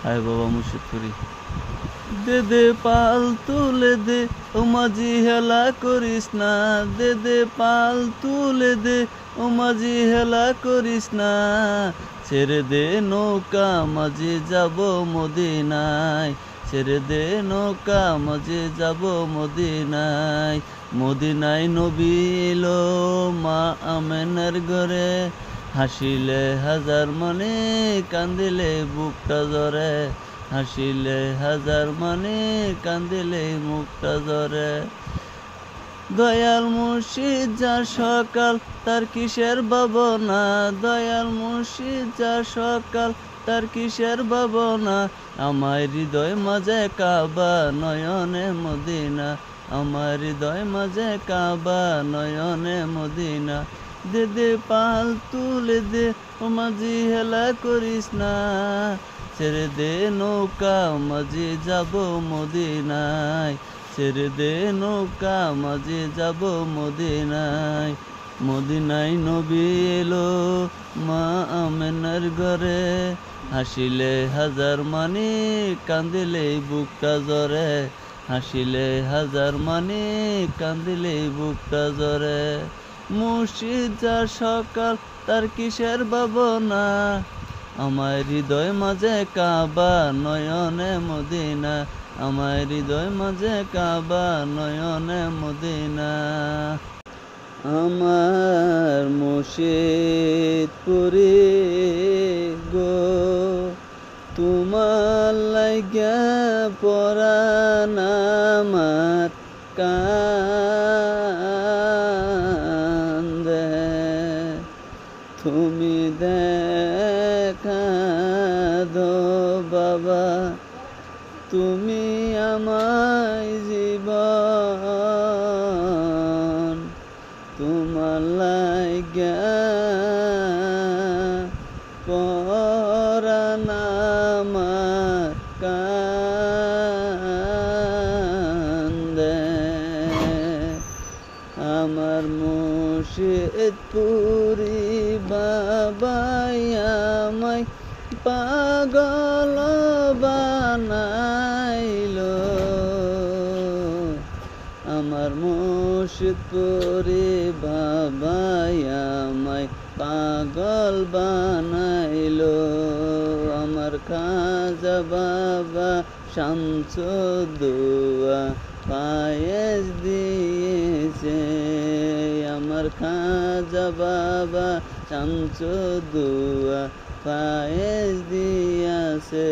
হায় বাবা মুর্শিদপুরি। দে দে পাল তুলে দে, ও মাঝি হেলা করিস না। দে দে পাল তুলে দে, ও মাঝি হেলা করিস না। ছেড়ে দে নৌকা মাঝি যাব মদিনায়। ছেড়ে দে নৌকা মাঝি যাব মদিনায়। মদিনায় নবী এলো মা আমেনার ঘরে। হাসিলে হাজার মানে কান্দিলে বুকটা জ্বরে। হাসিলে হাজার মানে কান্দিলে মুখটা জ্বরে। দয়াল মুর্শিদ যার সকাল তার কিসের ভাবনা। দয়াল মুর্শিদ যার সকাল তার কিসের ভাবনা। আমার হৃদয় মাঝে কাবা নয়নে মদিনা। আমার হৃদয় মাঝে কাবা নয়নে মদিনা। দে দে পাল তুলে দে, ও মাঝি হেলা করিস না। ছেড়ে দে নৌকা মাঝি যাব মদিনায়। ছেড়ে দে নৌকা মাঝি যাব মদিনায়। মদিনায় নবী এলো মা আমেনার ঘরে। হাসিলে হাজার মানে কান্দিলে বুকটা জ্বরে। হাসিলে হাজার মানে কান্দিলে বুকটা জ্বরে। মুর্শিদ যার সকাল তার কিসের ভাবনা। আমার হৃদয় মাঝে কাবা নয়নে মদিনা। আমার হৃদয় মাঝে কাবা নয়নে মদিনা। আমার মুর্শিদপুরি গো, তোমার লাগিয়া পরাণ আমার কান্দে। তুমি দেখা দো বাবা, তুমি আমায় জীবন। তোমার লাগিয়া পরাণ আমার কান্দে। আমার মুর্শিদপুরি বাবাই আমায় পাগল বানাইলো। আমার মুর্শিদপুরি বাবাই আমায় পাগল বানাইলো। আমার খাজা বাবা শামসুদ্দৌলা পায়েস দিয়েছে। আমার খাজা বাবা শামসুদ্দৌলা পায়েস দিয়েছে।